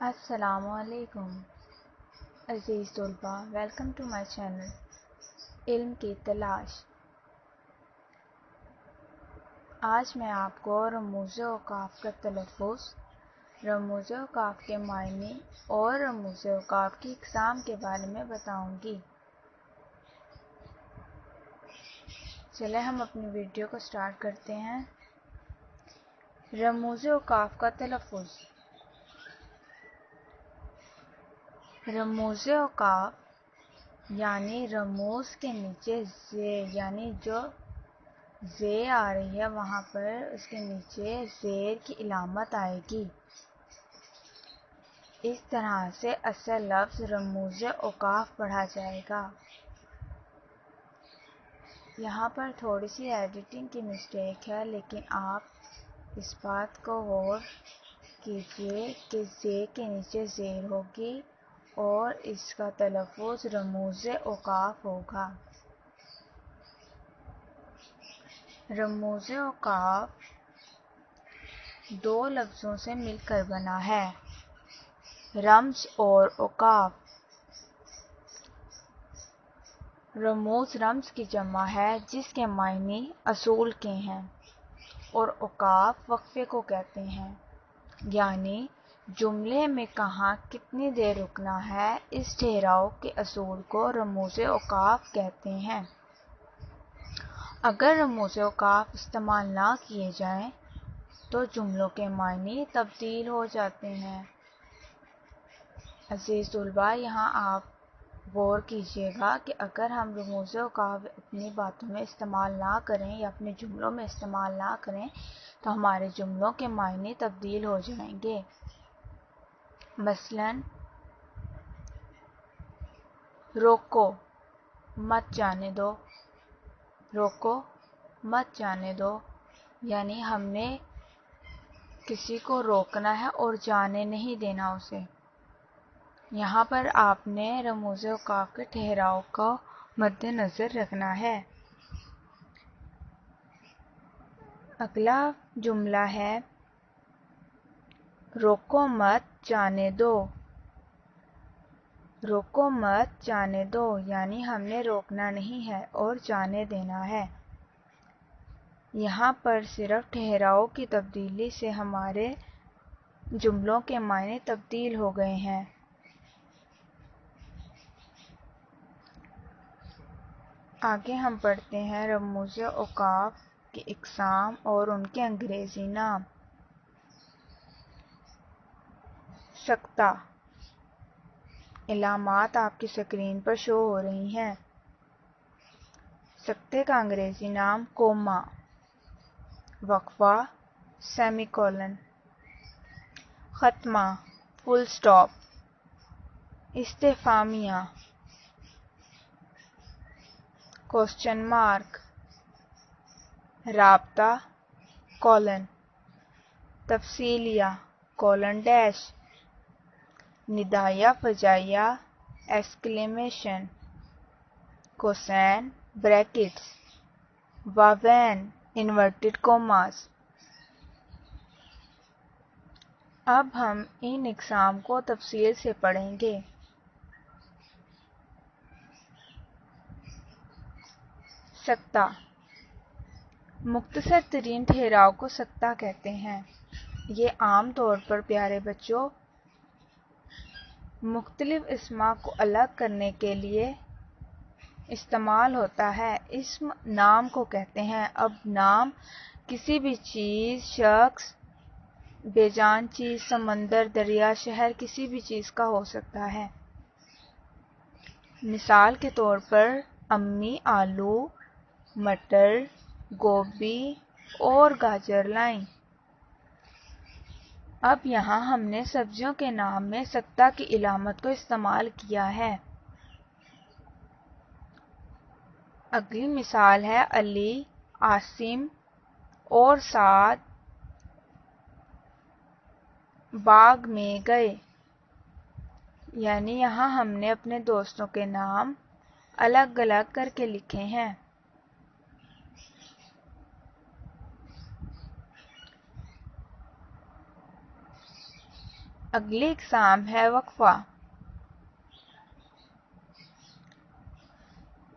السلام علیکم عزیز طلبہ، ویلکم ٹو مائی چینل علم کی تلاش۔ آج میں آپ کو رموز اوقاف کا تلفظ، رموز اوقاف کے معنی اور رموز اوقاف کی اقسام کے بارے میں بتاؤں گی۔ چلیں ہم اپنی ویڈیو کو سٹارٹ کرتے ہیں۔ رموز اوقاف کا تلفظ۔ رموز اوقاف یعنی رموز کے نیچے زے، یعنی جو زے آ رہی ہے وہاں پر اس کے نیچے زیر کی علامت آئے گی۔ اس طرح سے اصل لفظ رموز اوقاف پڑھا جائے گا۔ یہاں پر تھوڑی سی ایڈیٹنگ کی مسٹیک ہے، لیکن آپ اس بات کو غور کیجئے کہ زے کے نیچے زیر ہوگی اور اس کا تلفظ رموز اوقاف ہوگا۔ رموز اوقاف دو لفظوں سے مل کر بنا ہے، رمز اور اوقاف۔ رموز رمز کی جمع ہے جس کے معنی اصول کے ہیں، اور اوقاف وقفے کو کہتے ہیں، یعنی جملے میں کہاں کتنی دیر رکنا ہے، اس ٹھہراؤ کے اصول کو رموز اوقاف کہتے ہیں۔ اگر رموز اوقاف استعمال نہ کیے جائیں تو جملوں کے معنی تبدیل ہو جاتے ہیں۔ عزیز طلبہ، یہاں آپ غور کیجئے گا کہ اگر ہم رموز اوقاف اپنی باتوں میں استعمال نہ کریں یا اپنے جملوں میں استعمال نہ کریں تو ہمارے جملوں کے معنی تبدیل ہو جائیں گے۔ مثلاً روکو مت جانے دو، روکو مت جانے دو، یعنی ہم نے کسی کو روکنا ہے اور جانے نہیں دینا اسے۔ یہاں پر آپ نے رموز اوقاف کے ٹھہراؤ کو مد نظر رکھنا ہے۔ اگلا جملہ ہے روکو مت جانے دو۔ روکو مت جانے دو یعنی ہم نے روکنا نہیں ہے اور جانے دینا ہے۔ یہاں پر صرف ٹھہراؤ کی تبدیلی سے ہمارے جملوں کے معنی تبدیل ہو گئے ہیں۔ آگے ہم پڑھتے ہیں رموز اوقاف کی اقسام اور ان کے انگریزی نام۔ سکتہ، علامات آپ کی سکرین پر شو ہو رہی ہیں۔ سکتے کا انگریزی نام کوما، وقفہ سیمی کولن، خاتمہ فل سٹاپ، استفہامیہ کوسچن مارک، رابطہ کولن، تفصیلیہ کولن ڈیش، ندائیہ فجائیہ ایکسکلیمیشن، کوسین بریکٹس، واوین انورٹڈ کوماس۔ اب ہم ان اقسام کو تفصیل سے پڑھیں گے۔ سکتہ، مختصر ترین ٹھہراؤ کو سکتہ کہتے ہیں۔ یہ عام طور پر پیارے بچوں مختلف اسما کو الگ کرنے کے لیے استعمال ہوتا ہے۔ اسم نام کو کہتے ہیں۔ اب نام کسی بھی چیز، شخص، بے جان چیز، سمندر، دریا، شہر، کسی بھی چیز کا ہو سکتا ہے۔ مثال کے طور پر امی آلو، مٹر، گوبھی اور گاجر لائیں۔ اب یہاں ہم نے سبزیوں کے نام میں سکتہ کی علامت کو استعمال کیا ہے۔ اگلی مثال ہے علی، عاصم اور سعد باغ میں گئے، یعنی یہاں ہم نے اپنے دوستوں کے نام الگ الگ کر کے لکھے ہیں۔ اگلی اقسام ہے وقفہ۔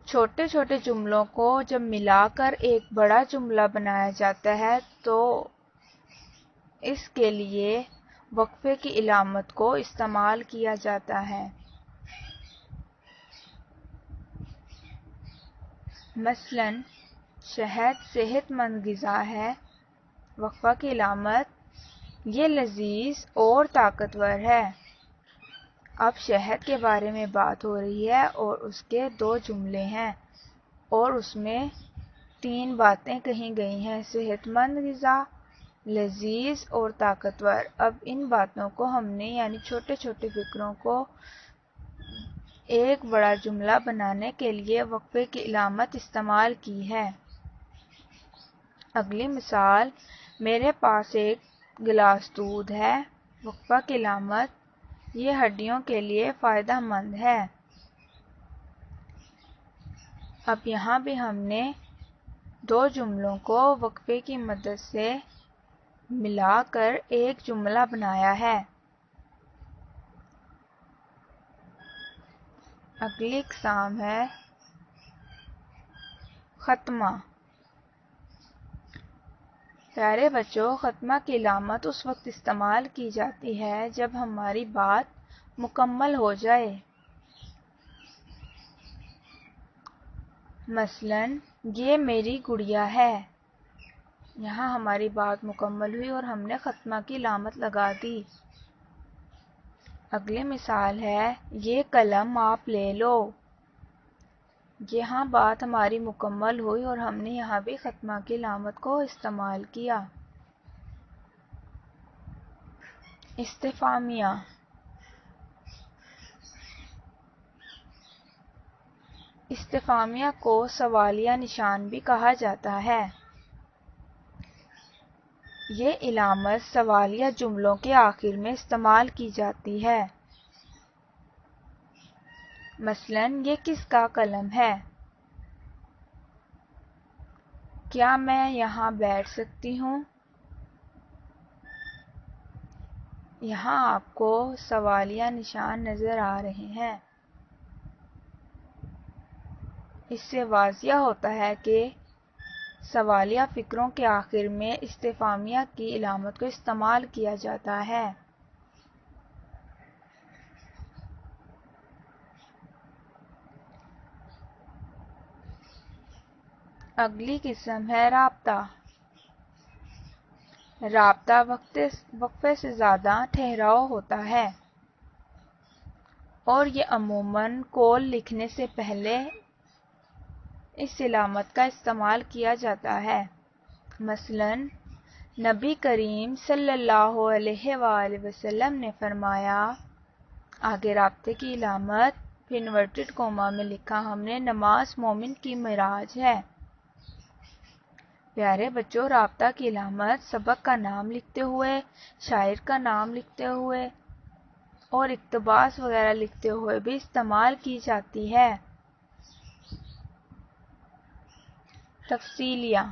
چھوٹے چھوٹے جملوں کو جب ملا کر ایک بڑا جملہ بنایا جاتا ہے تو اس کے لیے وقفے کی علامت کو استعمال کیا جاتا ہے۔ مثلا شہد صحت مند غذا ہے، وقفہ کی علامت یہ لذیذ اور طاقتور ہے۔ اب شہد کے بارے میں بات ہو رہی ہے اور اس کے 2 جملے ہیں اور اس میں 3 باتیں کہی گئی ہیں، صحت مند غذا، لذیذ اور طاقتور۔ اب ان باتوں کو ہم نے یعنی چھوٹے چھوٹے فکروں کو ایک بڑا جملہ بنانے کے لیے وقفے کی علامت استعمال کی ہے۔ اگلی مثال، میرے پاس ایک گلاس دودھ ہے، وقفہ کی علامت یہ ہڈیوں کے لیے فائدہ مند ہے۔ اب یہاں بھی ہم نے 2 جملوں کو وقفے کی مدد سے ملا کر ایک جملہ بنایا ہے۔ اگلی اقسام ہے ختمہ۔ پیارے بچوں، ختمہ کی علامت اس وقت استعمال کی جاتی ہے جب ہماری بات مکمل ہو جائے۔ مثلا یہ میری گڑیا ہے، یہاں ہماری بات مکمل ہوئی اور ہم نے ختمہ کی علامت لگا دی۔ اگلی مثال ہے یہ قلم آپ لے لو، یہاں بات ہماری مکمل ہوئی اور ہم نے یہاں بھی ختمہ کی علامت کو استعمال کیا۔ استفہامیہ۔ استفہامیہ کو سوالیہ نشان بھی کہا جاتا ہے۔ یہ علامت سوالیہ جملوں کے آخر میں استعمال کی جاتی ہے۔ مثلا یہ کس کا قلم ہے؟ کیا میں یہاں بیٹھ سکتی ہوں؟ یہاں آپ کو سوالیہ نشان نظر آ رہے ہیں۔ اس سے واضح ہوتا ہے کہ سوالیہ فکروں کے آخر میں استفہامیہ کی علامت کو استعمال کیا جاتا ہے۔ اگلی قسم ہے رابطہ۔ رابطہ وقفے سے زیادہ ٹھہراؤ ہوتا ہے اور یہ عموماً قول لکھنے سے پہلے اس علامت کا استعمال کیا جاتا ہے۔ مثلا نبی کریم صلی اللہ علیہ وآلہ وسلم نے فرمایا، آگے رابطے کی علامت پھر انورٹڈ کوما میں لکھا ہم نے نماز مومن کی معراج ہے۔ پیارے بچوں، رابطہ کی علامت سبق کا نام لکھتے ہوئے، شاعر کا نام لکھتے ہوئے اور اقتباس وغیرہ لکھتے ہوئے بھی استعمال کی جاتی ہے۔ تفصیلیہ۔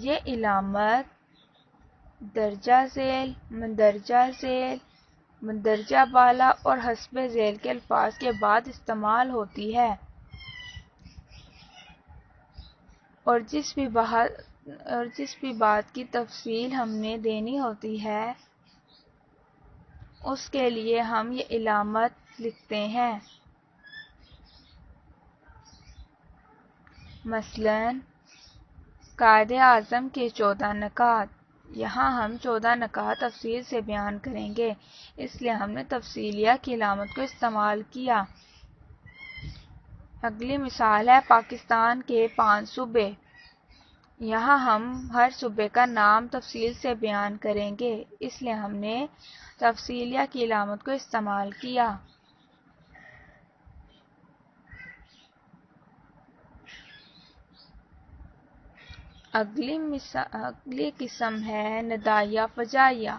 یہ علامت درجہ ذیل، مندرجہ ذیل، مندرجہ بالا اور حسب ذیل کے الفاظ کے بعد استعمال ہوتی ہے اور جس بھی بات کی تفصیل ہم نے دینی ہوتی ہے اس کے لیے ہم یہ علامت لکھتے ہیں۔ مثلا قائد اعظم کے 14 نکات، یہاں ہم 14 نکات تفصیل سے بیان کریں گے، اس لیے ہم نے تفصیلیہ کی علامت کو استعمال کیا۔ اگلی مثال ہے پاکستان کے 5 صوبے، یہاں ہم ہر صوبے کا نام تفصیل سے بیان کریں گے، اس لیے ہم نے تفصیلیہ کی علامت کو استعمال کیا۔ اگلی قسم ہے ندائیہ فجائیہ۔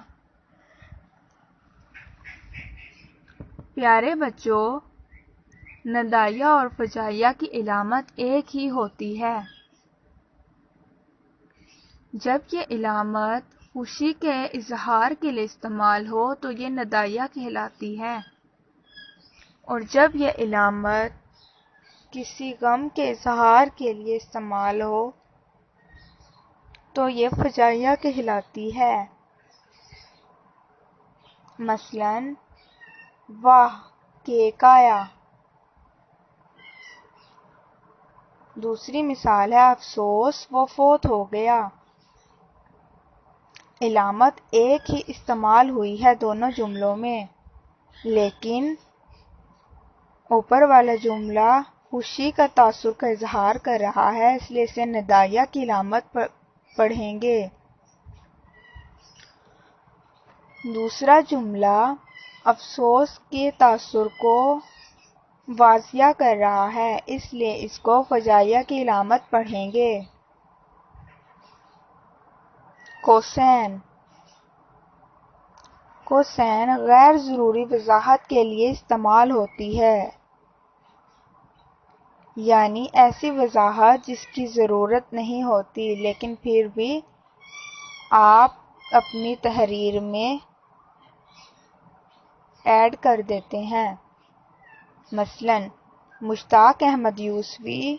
پیارے بچوں، ندائیہ اور فجائیہ کی علامت ایک ہی ہوتی ہے۔ جب یہ علامت خوشی کے اظہار کے لیے استعمال ہو تو یہ ندائیہ کہلاتی ہے، اور جب یہ علامت کسی غم کے اظہار کے لیے استعمال ہو تو یہ فجائیہ کہلاتی ہے۔ مثلاً واہ کیک آیا۔ دوسری مثال ہے افسوس وہ فوت ہو گیا۔ علامت ایک ہی استعمال ہوئی ہے دونوں جملوں میں، لیکن اوپر والا جملہ خوشی کا تاثر کا اظہار کر رہا ہے، اس لیے اسے ندائیہ کی علامت پڑھیں گے۔ دوسرا جملہ افسوس کے تاثر کو واضح کر رہا ہے، اس لیے اس کو فجائیہ کی علامت پڑھیں گے۔ کوسین۔ کوسین غیر ضروری وضاحت کے لیے استعمال ہوتی ہے، یعنی ایسی وضاحت جس کی ضرورت نہیں ہوتی لیکن پھر بھی آپ اپنی تحریر میں ایڈ کر دیتے ہیں۔ مثلاً مشتاق احمد یوسفی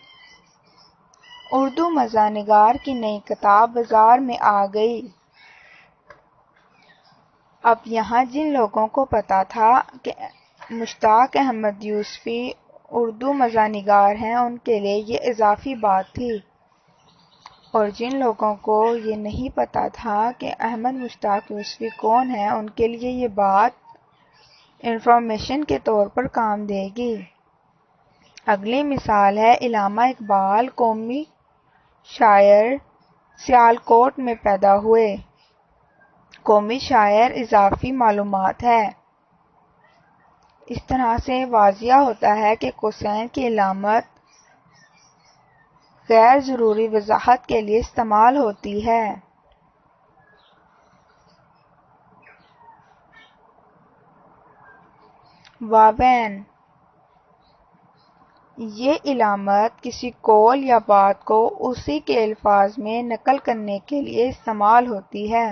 اردو مزاح نگار کی نئی کتاب بازار میں آ گئی۔ اب یہاں جن لوگوں کو پتا تھا کہ مشتاق احمد یوسفی اردو مزاح نگار ہیں ان کے لیے یہ اضافی بات تھی، اور جن لوگوں کو یہ نہیں پتا تھا کہ احمد مشتاق یوسفی کون ہیں ان کے لیے یہ بات انفارمیشن کے طور پر کام دے گی۔ اگلی مثال ہے علامہ اقبال قومی شاعر سیالکوٹ میں پیدا ہوئے۔ قومی شاعر اضافی معلومات ہے۔ اس طرح سے واضح ہوتا ہے کہ کوسین کی علامت غیر ضروری وضاحت کے لیے استعمال ہوتی ہے۔ واوین۔ یہ علامت کسی قول یا بات کو اسی کے الفاظ میں نقل کرنے کے لیے استعمال ہوتی ہے،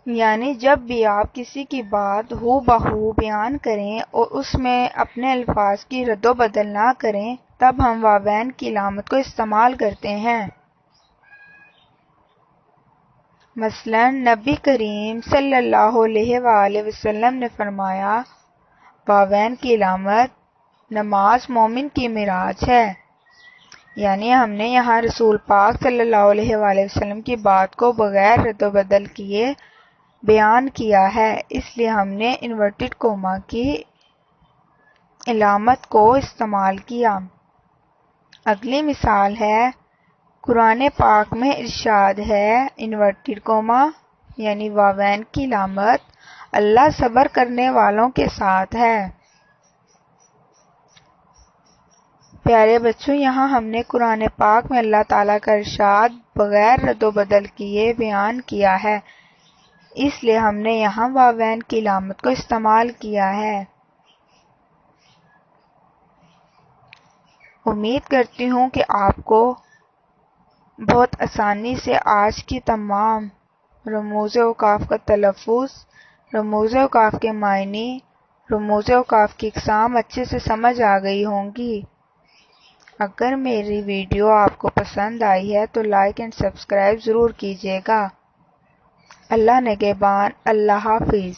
یعنی جب بھی آپ کسی کی بات ہو بہو بیان کریں اور اس میں اپنے الفاظ کی رد و بدل نہ کریں تب ہم واوین کی علامت کو استعمال کرتے ہیں۔ مثلاً نبی کریم صلی اللہ علیہ وآلہ وسلم نے فرمایا، واوین کی علامت نماز مومن کی معراج ہے، یعنی ہم نے یہاں رسول پاک صلی اللہ علیہ وآلہ وسلم کی بات کو بغیر رد و بدل کیے بیان کیا ہے، اس لیے ہم نے انورٹڈ کوما کی علامت کو استعمال کیا۔ اگلی مثال ہے قرآن پاک میں ارشاد ہے انورٹڈ کوما یعنی واوین کی علامت اللہ صبر کرنے والوں کے ساتھ ہے۔ پیارے بچوں، یہاں ہم نے قرآن پاک میں اللہ تعالیٰ کا ارشاد بغیر رد و بدل کیے بیان کیا ہے، اس لیے ہم نے یہاں واوین کی علامت کو استعمال کیا ہے۔ امید کرتی ہوں کہ آپ کو بہت آسانی سے آج کی تمام رموز اوقاف کا تلفظ، رموز اوقاف کے معنی، رموز اوقاف کی اقسام اچھے سے سمجھ آ گئی ہوں گی۔ اگر میری ویڈیو آپ کو پسند آئی ہے تو لائک اینڈ سبسکرائب ضرور کیجیے گا۔ اللہ نگہبان۔ اللہ حافظ۔